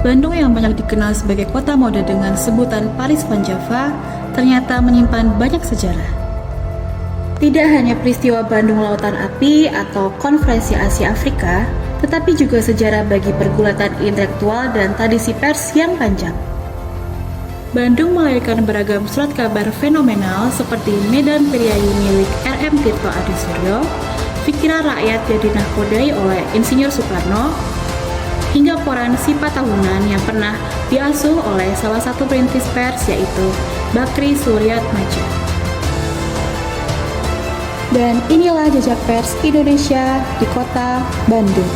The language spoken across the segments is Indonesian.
Bandung yang banyak dikenal sebagai kota mode dengan sebutan Paris Van Java ternyata menyimpan banyak sejarah. Tidak hanya peristiwa Bandung Lautan Api atau Konferensi Asia Afrika, tetapi juga sejarah bagi pergulatan intelektual dan tradisi pers yang panjang. Bandung melahirkan beragam surat kabar fenomenal seperti Medan Priayi milik R.M. Tirto Adisuryo, Pikiran Rakyat yang dinakodai oleh Insinyur Soekarno, hingga koran Sipa Tahunan yang pernah diasuh oleh salah satu perintis pers yaitu Bakri Suryatmaja. Dan inilah jejak pers Indonesia di kota Bandung.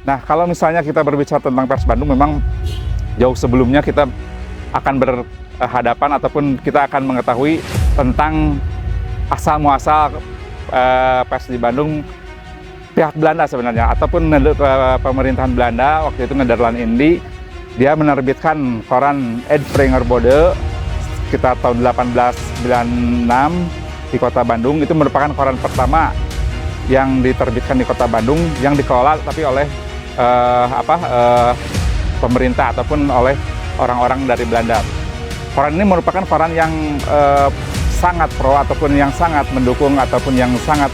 Nah, kalau misalnya kita berbicara tentang pers Bandung, memang jauh sebelumnya kita akan berhadapan ataupun kita akan mengetahui tentang asal-muasal pers di Bandung pihak Belanda sebenarnya, ataupun pemerintahan Belanda waktu itu Nederland Indi, dia menerbitkan koran Ed Sprenger Bode sekitar tahun 1896 di kota Bandung. Itu merupakan koran pertama yang diterbitkan di kota Bandung yang dikelola tapi oleh pemerintah ataupun oleh orang-orang dari Belanda. Koran ini merupakan koran yang sangat pro ataupun yang sangat mendukung ataupun yang sangat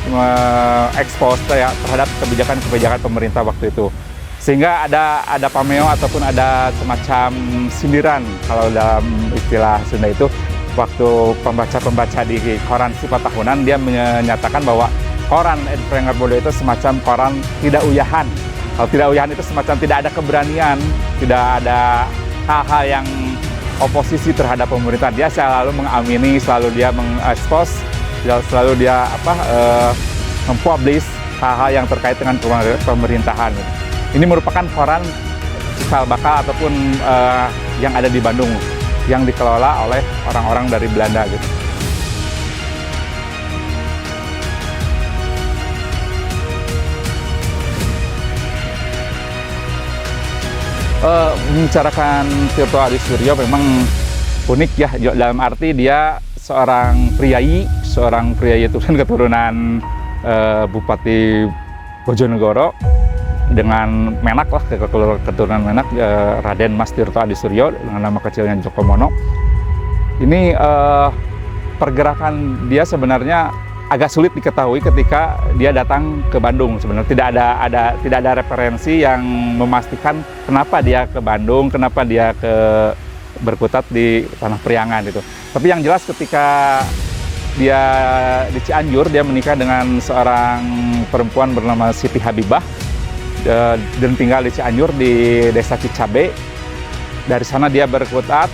ekspos terhadap kebijakan-kebijakan pemerintah waktu itu. Sehingga ada pameo ataupun ada semacam sindiran kalau dalam istilah Sunda itu, waktu pembaca-pembaca di koran Sipa Tahunan dia menyatakan bahwa koran Ed Sprenger Bode itu semacam koran tidak uyahan. Kalau tidak uyahan itu semacam tidak ada keberanian, tidak ada hal-hal yang oposisi terhadap pemerintah. Dia selalu mengamini, selalu dia mengekspos, selalu dia mempublish hal-hal yang terkait dengan pemerintahan. Ini merupakan koran cikal bakal ataupun yang ada di Bandung yang dikelola oleh orang-orang dari Belanda gitu. Membicarakan Tirto Adisuryo memang unik ya, dalam arti dia seorang priayi itu kan keturunan Bupati Bojonegoro dengan Menak lah, keturunan Menak, Raden Mas Tirto Adisuryo dengan nama kecilnya Jokomono. Ini pergerakan dia sebenarnya agak sulit diketahui ketika dia datang ke Bandung. Sebenarnya tidak ada referensi yang memastikan kenapa dia ke Bandung, kenapa dia berkutat di Tanah Priangan gitu. Tapi yang jelas ketika dia di Cianjur, dia menikah dengan seorang perempuan bernama Siti Habibah dan tinggal di Cianjur di Desa Cicabe. Dari sana dia berkutat,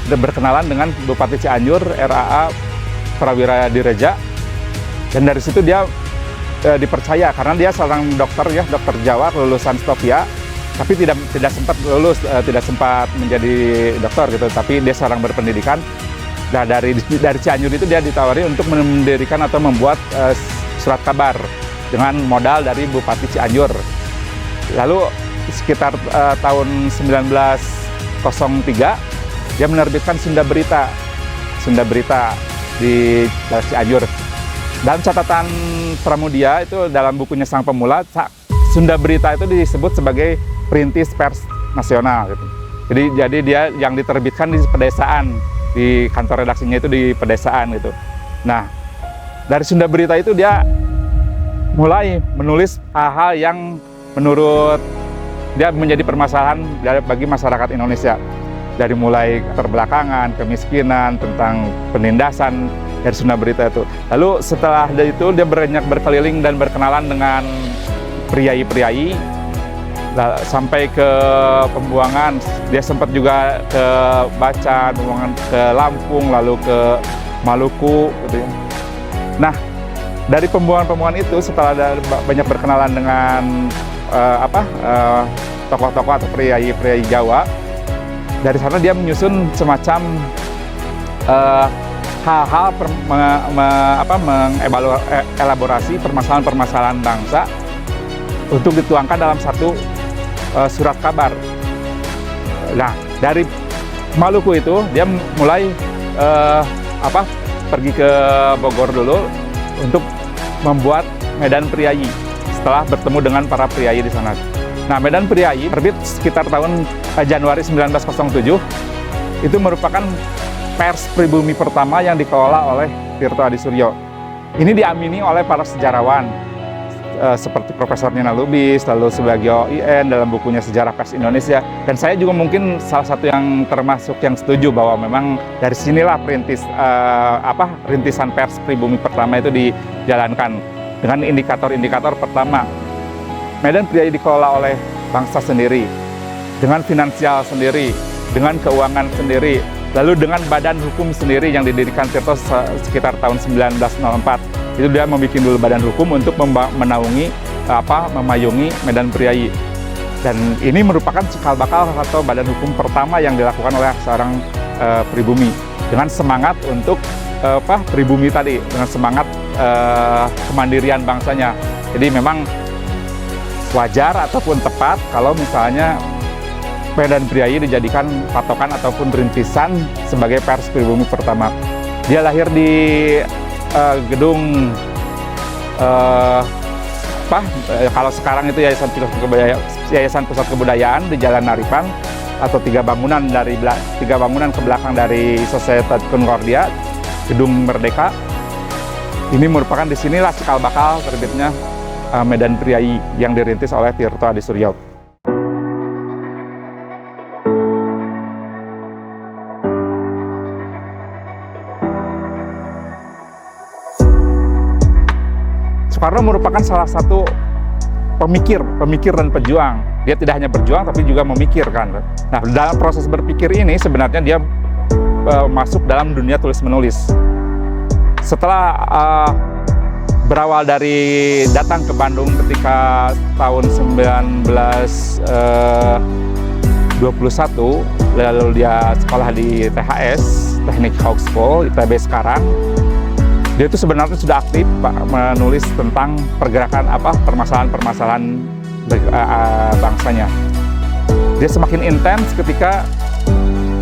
berkenalan dengan Bupati Cianjur RAA Prawira Direja. Dan dari situ dia dipercaya karena dia seorang dokter ya, dokter Jawa lulusan Stovia, tapi tidak sempat lulus, tidak sempat menjadi dokter gitu, tapi dia seorang berpendidikan. Nah, dari Cianjur itu dia ditawari untuk mendirikan atau membuat surat kabar dengan modal dari Bupati Cianjur. Lalu sekitar tahun 1903 dia menerbitkan Sunda Berita di Cianjur. Dalam catatan Pramudia itu dalam bukunya Sang Pemula, Sunda Berita itu disebut sebagai perintis pers nasional gitu. Jadi dia yang diterbitkan di pedesaan, di kantor redaksinya itu di pedesaan gitu. Nah, dari Sunda Berita itu dia mulai menulis hal-hal yang menurut dia menjadi permasalahan bagi masyarakat Indonesia. Dari mulai keterbelakangan, kemiskinan, tentang penindasan dari Sunda Berita itu. Lalu setelah itu dia banyak berkeliling dan berkenalan dengan priai-priai sampai ke pembuangan. Dia sempat juga ke Bacan, pembuangan ke Lampung, lalu ke Maluku gitu ya. Nah, dari pembuangan-pembuangan itu setelah ada banyak berkenalan dengan tokoh-tokoh atau priai-priai Jawa, dari sana dia menyusun semacam hal-hal mengelaborasi permasalahan-permasalahan bangsa untuk dituangkan dalam satu surat kabar. Nah, dari Maluku itu dia mulai pergi ke Bogor dulu untuk membuat Medan Priayi setelah bertemu dengan para priayi di sana. Nah, Medan Priayi terbit sekitar tahun Januari 1907. Itu merupakan pers pribumi pertama yang dikelola oleh Tirto Adisuryo. Ini diamini oleh para sejarawan seperti Profesor Nina Lubis, lalu Subagio IN dalam bukunya Sejarah Pers Indonesia. Dan saya juga mungkin salah satu yang termasuk yang setuju bahwa memang dari sinilah rintisan pers pribumi pertama itu dijalankan dengan indikator-indikator pertama. Medan Priayi dikelola oleh bangsa sendiri, dengan finansial sendiri, dengan keuangan sendiri, lalu dengan badan hukum sendiri yang didirikan Tirto sekitar tahun 1904. Itu dia membuat dulu badan hukum untuk menaungi, memayungi Medan Priayi. Dan ini merupakan cikal bakal atau badan hukum pertama yang dilakukan oleh seorang pribumi dengan semangat untuk pribumi tadi, dengan semangat kemandirian bangsanya. Jadi memang wajar ataupun tepat kalau misalnya Medan Priayi dijadikan patokan ataupun rintisan sebagai pers pribumi pertama. Dia lahir di gedung kalau sekarang itu Yayasan Pusat Kebudayaan di Jalan Naripan, atau tiga bangunan ke belakang dari Societas Concordia, Gedung Merdeka. Ini merupakan disinilah cikal bakal terbitnya Medan Priayi yang dirintis oleh Tirto Adisuryo. Soekarno merupakan salah satu pemikir dan pejuang. Dia tidak hanya berjuang tapi juga memikirkan. Nah, dalam proses berpikir ini sebenarnya dia masuk dalam dunia tulis-menulis. Setelah berawal dari datang ke Bandung ketika tahun 1921, lalu dia sekolah di THS, Teknik Hogeschool, ITB sekarang. Dia itu sebenarnya sudah aktif menulis tentang permasalahan-permasalahan bangsanya. Dia semakin intens ketika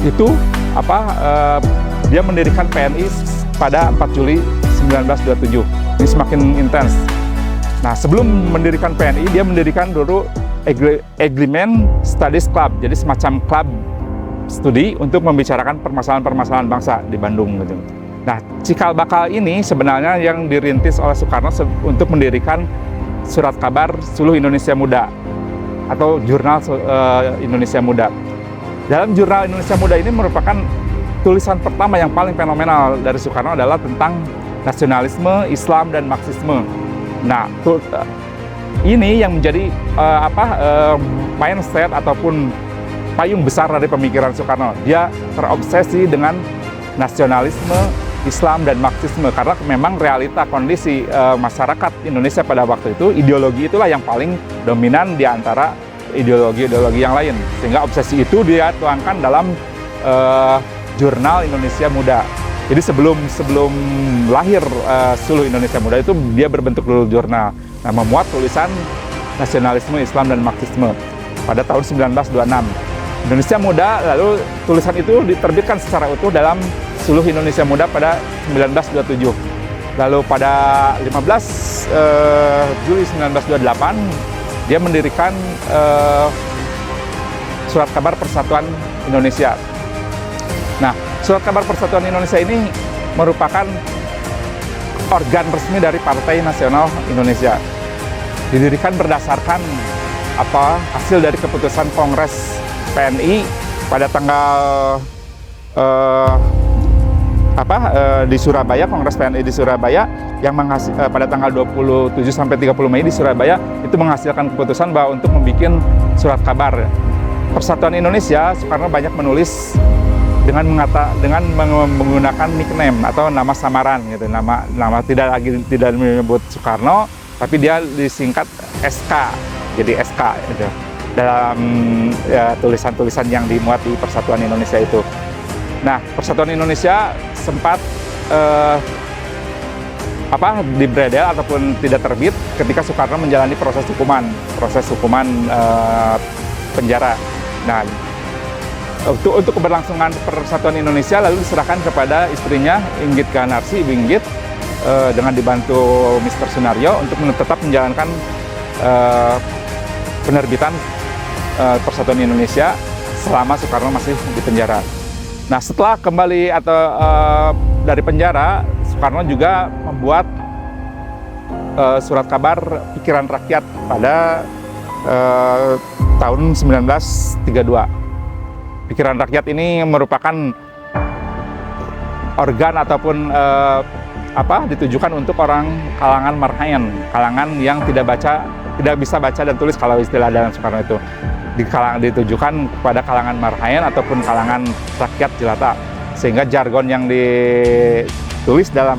itu dia mendirikan PNI pada 4 Juli 1927. Ini semakin intens. Nah, sebelum mendirikan PNI, dia mendirikan dulu Eglimen Studies Club, jadi semacam klub studi untuk membicarakan permasalahan-permasalahan bangsa di Bandung gitu. Nah, cikal bakal ini sebenarnya yang dirintis oleh Soekarno untuk mendirikan surat kabar Suluh Indonesia Muda atau Jurnal Indonesia Muda. Dalam Jurnal Indonesia Muda ini merupakan tulisan pertama yang paling fenomenal dari Soekarno adalah tentang nasionalisme, Islam, dan Marxisme. Nah, ini yang menjadi mindset ataupun payung besar dari pemikiran Soekarno. Dia terobsesi dengan nasionalisme, Islam, dan Marxisme karena memang realita kondisi masyarakat Indonesia pada waktu itu, ideologi itulah yang paling dominan di antara ideologi-ideologi yang lain. Sehingga obsesi itu dia tuangkan dalam Jurnal Indonesia Muda. Jadi sebelum lahir Suluh Indonesia Muda itu dia berbentuk dulu jurnal. Nah, memuat tulisan nasionalisme, Islam, dan Marxisme pada tahun 1926. Indonesia Muda, lalu tulisan itu diterbitkan secara utuh dalam Suluh Indonesia Muda pada 1927. Lalu pada 15 Juli 1928 dia mendirikan Surat Kabar Persatuan Indonesia. Nah, Surat Kabar Persatuan Indonesia ini merupakan organ resmi dari Partai Nasional Indonesia. Didirikan berdasarkan hasil dari keputusan Kongres PNI pada tanggal di Surabaya, Kongres PNI di Surabaya yang pada tanggal 27 sampai 30 Mei di Surabaya itu menghasilkan keputusan bahwa untuk membuat surat kabar. Persatuan Indonesia, Soekarno banyak menulis dengan menggunakan nickname atau nama samaran gitu, nama tidak menyebut Soekarno, tapi dia disingkat SK, jadi SK gitu, dalam tulisan-tulisan yang dimuat di Persatuan Indonesia itu. Nah, Persatuan Indonesia sempat dibredel ataupun tidak terbit ketika Soekarno menjalani proses hukuman penjara. Nah, untuk keberlangsungan Persatuan Indonesia lalu diserahkan kepada istrinya Inggit Ganarsi, Ibu Inggit, dengan dibantu Mr. Sunario untuk tetap menjalankan penerbitan Persatuan Indonesia selama Soekarno masih di penjara. Nah, setelah kembali dari penjara, Soekarno juga membuat surat kabar Pikiran Rakyat pada tahun 1932. Pikiran Rakyat ini merupakan organ ataupun ditujukan untuk orang kalangan marhaen, kalangan yang tidak bisa baca dan tulis kalau istilah dalam Soekarno itu. Ditujukan kepada kalangan marhaen ataupun kalangan rakyat jelata, sehingga jargon yang ditulis dalam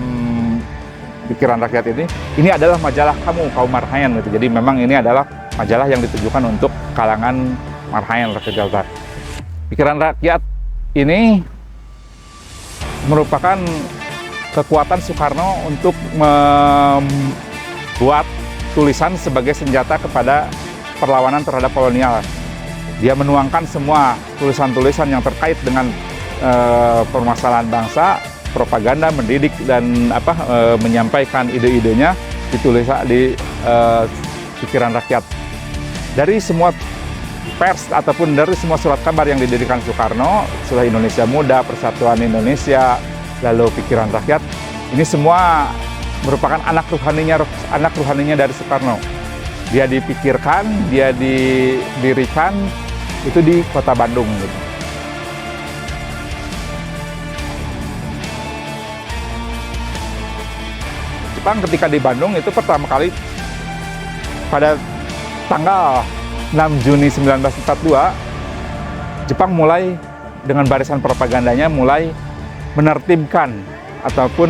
Pikiran Rakyat ini adalah majalah kaum marhaen gitu. Jadi memang ini adalah majalah yang ditujukan untuk kalangan marhaen, rakyat jelata. Pikiran Rakyat ini merupakan kekuatan Soekarno untuk membuat tulisan sebagai senjata kepada perlawanan terhadap kolonial. Dia menuangkan semua tulisan-tulisan yang terkait dengan permasalahan bangsa, propaganda, mendidik, dan menyampaikan ide-idenya ditulis di Pikiran Rakyat. Dari semua pers ataupun dari semua surat kabar yang didirikan Soekarno, Surat Indonesia Muda, Persatuan Indonesia, lalu Pikiran Rakyat, ini semua merupakan anak ruhaninya dari Soekarno. Dia dipikirkan, dia didirikan itu di kota Bandung gitu. Jepang ketika di Bandung itu pertama kali pada tanggal 6 Juni 1942, Jepang mulai dengan barisan propagandanya mulai menertibkan ataupun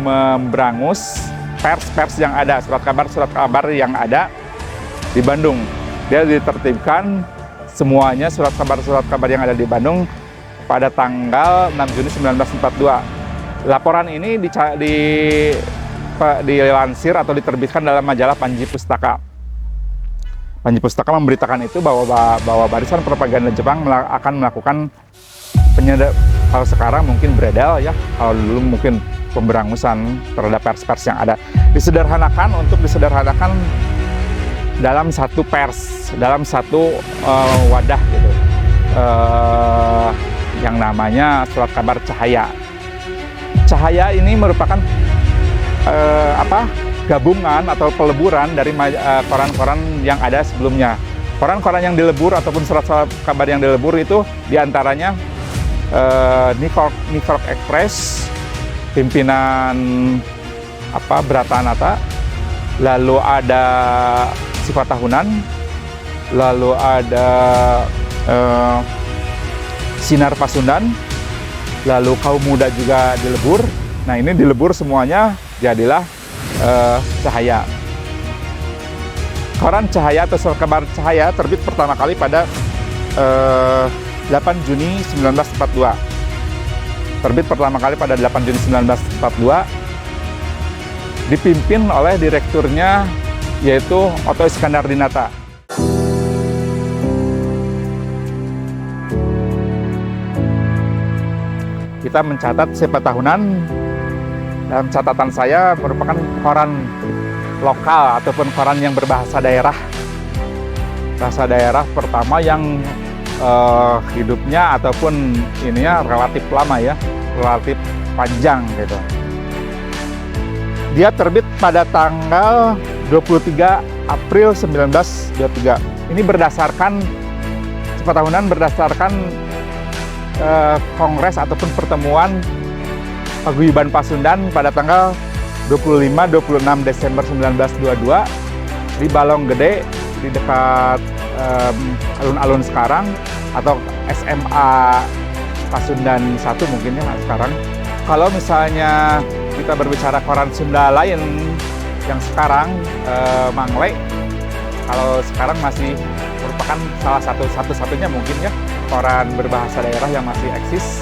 memberangus pers-pers yang ada, surat kabar yang ada di Bandung. Dia ditertibkan semuanya surat kabar yang ada di Bandung pada tanggal 6 Juni 1942. Laporan ini dilansir atau diterbitkan dalam majalah Panji Pustaka. Panji Pustaka memberitakan itu bahwa barisan propaganda Jepang akan melakukan kalau sekarang mungkin bredel ya, kalau dulu mungkin pemberangusan terhadap pers-pers yang ada. Disederhanakan dalam satu pers, dalam satu wadah gitu, yang namanya Surat Kabar Cahaya. Cahaya ini merupakan gabungan atau peleburan dari koran-koran yang ada sebelumnya. Koran-koran yang dilebur ataupun surat kabar yang dilebur itu diantaranya New York Express, pimpinan Bratanata, lalu ada Sifat Tahunan, lalu ada Sinar Pasundan, lalu Kaum Muda juga dilebur. Nah, ini dilebur semuanya jadilah Cahaya. Koran Cahaya atau Surat Kabar Cahaya terbit pertama kali pada 8 Juni 1942. Terbit pertama kali pada 8 Juni 1942. Dipimpin oleh direkturnya yaitu Otto Iskandar Dinata. Kita mencatat Sifat Tahunan. Dalam catatan saya merupakan koran lokal ataupun koran yang berbahasa daerah. Bahasa daerah pertama yang hidupnya ataupun ininya relatif lama ya, relatif panjang gitu. Dia terbit pada tanggal 23 April 1923. Ini berdasarkan Sifat Tahunan berdasarkan kongres ataupun pertemuan Paguyuban Pasundan pada tanggal 25-26 Desember 1922 di Balong Gede di dekat alun-alun sekarang atau SMA Pasundan 1 mungkin ya sekarang. Kalau misalnya kita berbicara koran Sunda lain yang sekarang Mangle, kalau sekarang masih merupakan salah satu-satunya mungkin ya koran berbahasa daerah yang masih eksis.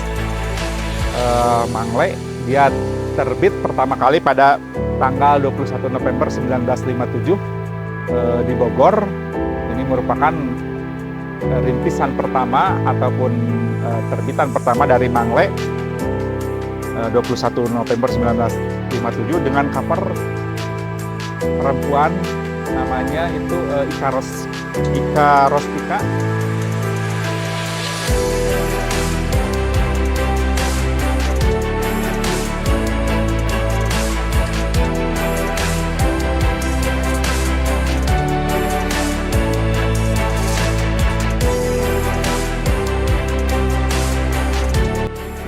Mangle dia terbit pertama kali pada tanggal 21 November 1957 di Bogor. Ini merupakan rintisan pertama ataupun terbitan pertama dari Mangle 21 November 1957 dengan cover perempuan namanya itu Ika Rostika.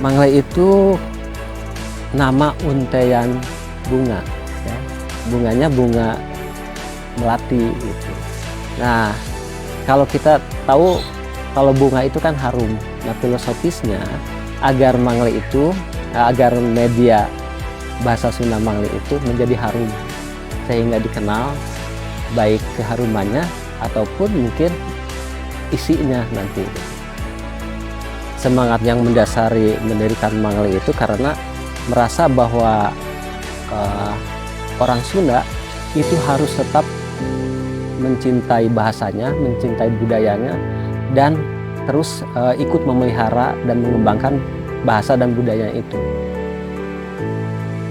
Mangle itu nama untaian bunga, ya. Bunganya bunga melati gitu. Nah, kalau kita tahu kalau bunga itu kan harum. Nah, filosofisnya agar Mangle itu, agar media bahasa Sunda Mangle itu menjadi harum, sehingga dikenal baik keharumannya ataupun mungkin isinya nanti. Semangat yang mendasari mendirikan Mangle itu karena merasa bahwa orang Sunda itu harus tetap mencintai bahasanya, mencintai budayanya, dan terus ikut memelihara dan mengembangkan bahasa dan budaya itu.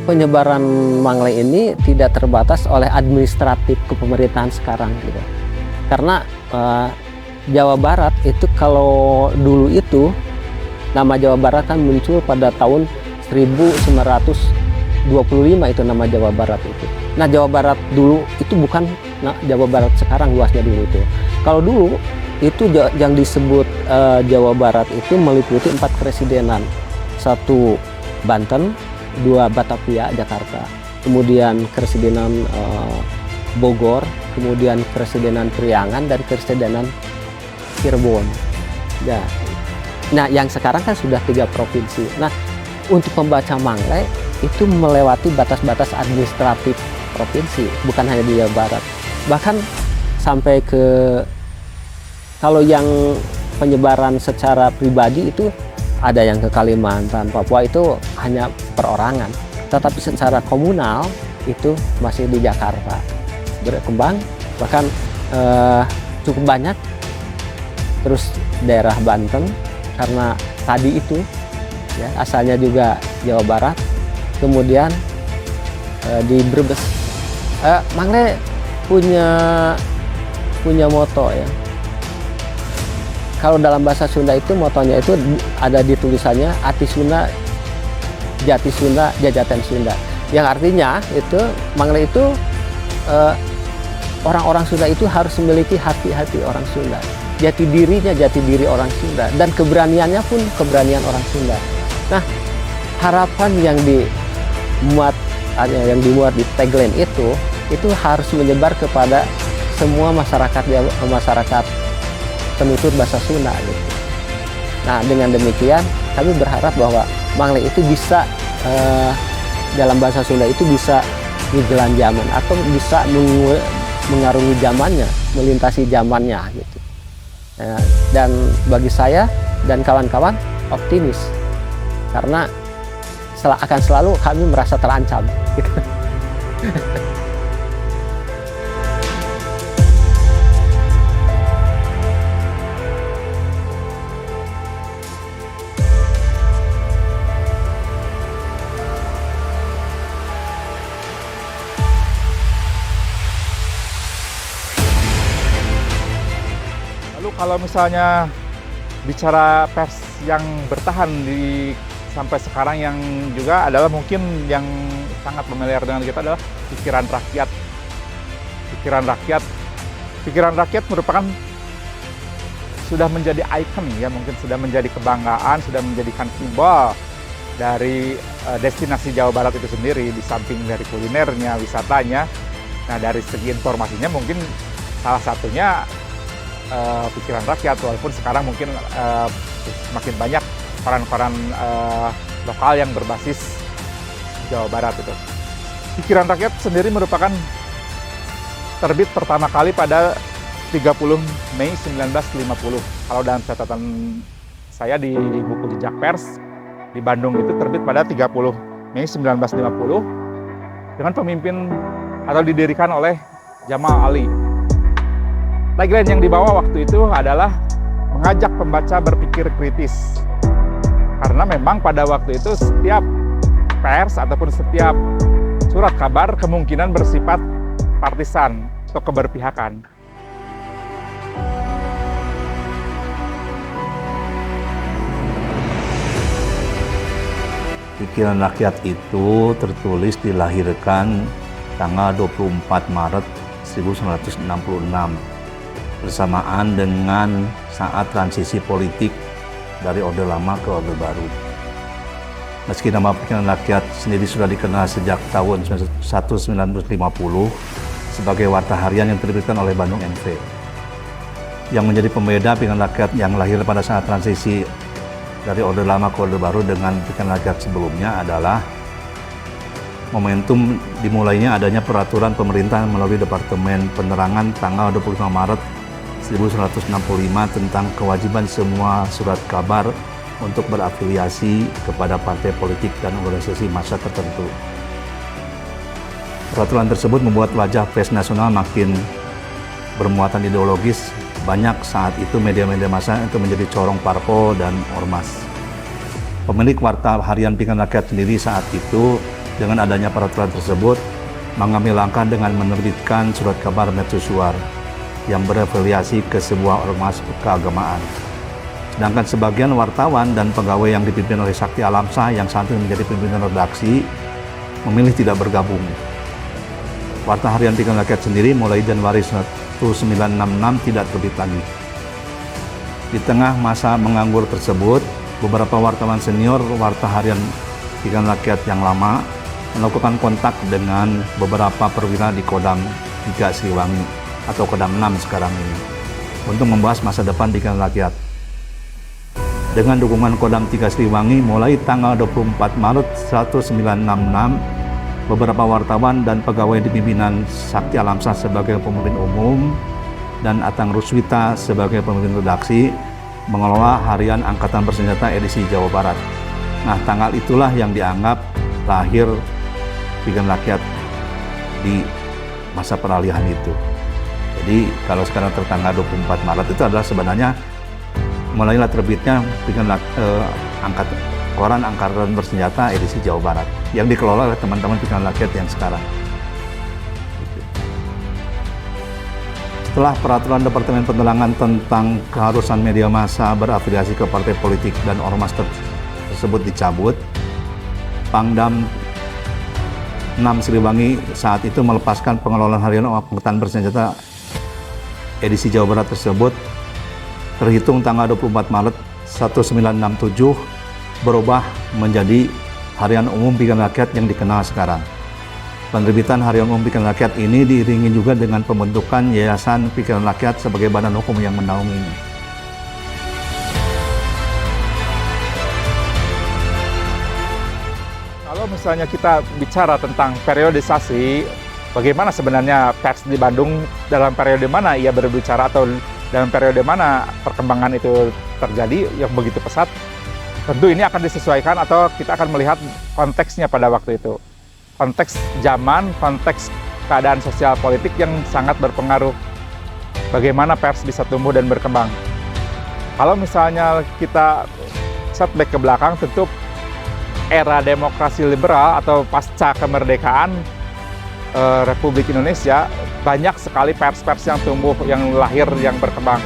Penyebaran Mangle ini tidak terbatas oleh administratif kepemerintahan sekarang gitu. Karena Jawa Barat itu kalau dulu itu nama Jawa Barat kan muncul pada tahun 1925 itu nama Jawa Barat itu. Nah, Jawa Barat dulu itu bukan Jawa Barat sekarang luasnya dulu itu. Kalau dulu itu yang disebut Jawa Barat itu meliputi 4 keresidenan. 1 Banten, 2 Batavia, Jakarta. Kemudian keresidenan Bogor, kemudian keresidenan Priangan dan keresidenan Cirebon. Ya. Nah, yang sekarang kan sudah 3 provinsi. Nah, untuk pembaca Mangle itu melewati batas-batas administratif provinsi, bukan hanya di Jawa Barat. Bahkan sampai ke, kalau yang penyebaran secara pribadi itu ada yang ke Kalimantan, Papua itu hanya perorangan. Tetapi secara komunal itu masih di Jakarta. Berkembang, bahkan cukup banyak. Terus daerah Banten, karena tadi itu ya, asalnya juga Jawa Barat, kemudian di Brebes. Mangle punya moto ya. Kalau dalam bahasa Sunda itu motonya itu ada di tulisannya Ati Sunda, Jati Sunda, Jajaten Sunda. Yang artinya itu Mangle itu orang-orang Sunda itu harus memiliki hati-hati orang Sunda. Jati dirinya jati diri orang Sunda, dan keberaniannya pun keberanian orang Sunda. Nah, harapan yang dimuat di tagline itu harus menyebar kepada semua masyarakat penutur bahasa Sunda gitu. Nah, dengan demikian kami berharap bahwa Mangle itu bisa dalam bahasa Sunda itu bisa ngejelan zaman atau bisa mengarungi zamannya, melintasi zamannya gitu. Dan bagi saya dan kawan-kawan optimis karena akan selalu kami merasa terancam gitu. Kalau misalnya bicara pers yang bertahan sampai sekarang yang juga adalah mungkin yang sangat familiar dengan kita adalah pikiran rakyat. Pikiran rakyat merupakan sudah menjadi ikon ya, mungkin sudah menjadi kebanggaan, sudah menjadikan simbol dari destinasi Jawa Barat itu sendiri, di samping dari kulinernya, wisatanya. Nah, dari segi informasinya mungkin salah satunya pikiran rakyat, walaupun sekarang mungkin semakin banyak koran-koran lokal yang berbasis Jawa Barat itu. Pikiran rakyat sendiri merupakan terbit pertama kali pada 30 Mei 1950. Kalau dalam catatan saya di buku Jejak Pers, di Bandung itu terbit pada 30 Mei 1950 dengan pemimpin atau didirikan oleh Jamal Ali. Tagline yang dibawa waktu itu adalah mengajak pembaca berpikir kritis. Karena memang pada waktu itu setiap pers ataupun setiap surat kabar kemungkinan bersifat partisan atau keberpihakan. Pikiran rakyat itu tertulis dilahirkan tanggal 24 Maret 1966 bersamaan dengan saat transisi politik dari Orde Lama ke Orde Baru. Meski nama pikiran rakyat sendiri sudah dikenal sejak tahun 1950 sebagai warta harian yang diterbitkan oleh Bandung NV. Yang menjadi pembeda pikiran rakyat yang lahir pada saat transisi dari Orde Lama ke Orde Baru dengan pikiran rakyat sebelumnya adalah momentum dimulainya adanya peraturan pemerintah melalui Departemen Penerangan tanggal 25 Maret 1965 tentang kewajiban semua surat kabar untuk berafiliasi kepada partai politik dan organisasi massa tertentu. Peraturan tersebut membuat wajah pers nasional makin bermuatan ideologis. Banyak saat itu media-media massa itu menjadi corong parpol dan ormas. Pemilik warta harian Pikiran Rakyat sendiri saat itu dengan adanya peraturan tersebut mengambil langkah dengan menerbitkan surat kabar mercusuar yang berafiliasi ke sebuah ormas keagamaan. Sedangkan sebagian wartawan dan pegawai yang dipimpin oleh Sakti Alamsah yang saat itu menjadi pimpinan redaksi memilih tidak bergabung. Warta harian Pikiran Rakyat sendiri mulai Januari 1966 tidak terbit lagi. Di tengah masa menganggur tersebut, beberapa wartawan senior warta harian Pikiran Rakyat yang lama melakukan kontak dengan beberapa perwira di Kodam 3 Siliwangi atau Kodam 6 sekarang ini untuk membahas masa depan Pikiran Rakyat. Dengan dukungan Kodam 3 Siliwangi, mulai tanggal 24 Maret 1966, beberapa wartawan dan pegawai di pimpinan Sakti Alamsah sebagai pemimpin umum dan Atang Ruswita sebagai pemimpin redaksi mengelola harian Angkatan Bersenjata edisi Jawa Barat. Nah, tanggal itulah yang dianggap lahir Pikiran Rakyat di masa peralihan itu. Jadi kalau sekarang tertanggal 24 Maret itu adalah sebenarnya mulailah terbitnya koran Angkatan Bersenjata edisi Jawa Barat yang dikelola oleh teman-teman Pikiran Rakyat yang sekarang. Setelah peraturan Departemen Penerangan tentang keharusan media massa berafiliasi ke partai politik dan ormas tersebut dicabut, Pangdam 6 Siliwangi saat itu melepaskan pengelolaan harian Angkatan Bersenjata edisi Jawa Barat tersebut terhitung tanggal 24 Maret 1967 berubah menjadi Harian Umum Pikiran Rakyat yang dikenal sekarang. Penerbitan Harian Umum Pikiran Rakyat ini diiringi juga dengan pembentukan Yayasan Pikiran Rakyat sebagai badan hukum yang menaunginya. Kalau misalnya kita bicara tentang periodisasi, bagaimana sebenarnya pers di Bandung dalam periode mana ia berbicara atau dalam periode mana perkembangan itu terjadi yang begitu pesat, tentu ini akan disesuaikan atau kita akan melihat konteksnya pada waktu itu. Konteks zaman, konteks keadaan sosial politik yang sangat berpengaruh bagaimana pers bisa tumbuh dan berkembang. Kalau misalnya kita setback ke belakang, tentu era demokrasi liberal atau pasca kemerdekaan Republik Indonesia, banyak sekali pers-pers yang tumbuh, yang lahir, yang berkembang.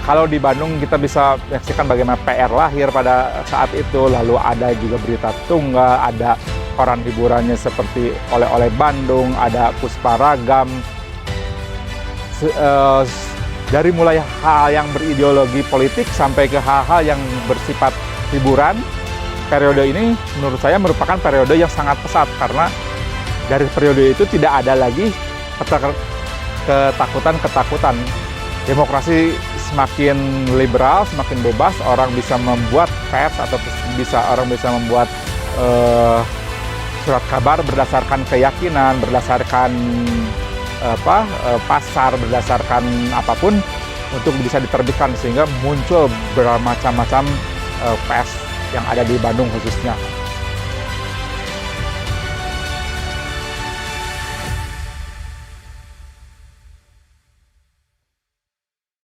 Kalau di Bandung kita bisa menyaksikan bagaimana PR lahir pada saat itu, lalu ada juga Berita Tunggal, ada koran hiburannya seperti Oleh-oleh Bandung, ada Puspa Ragam. Dari mulai hal yang berideologi politik sampai ke hal-hal yang bersifat hiburan, periode ini menurut saya merupakan periode yang sangat pesat, karena dari periode itu tidak ada lagi ketakutan-ketakutan. Demokrasi semakin liberal, semakin bebas, orang bisa membuat pers atau orang bisa membuat surat kabar berdasarkan keyakinan, berdasarkan pasar, berdasarkan apapun untuk bisa diterbitkan, sehingga muncul bermacam-macam pers yang ada di Bandung khususnya.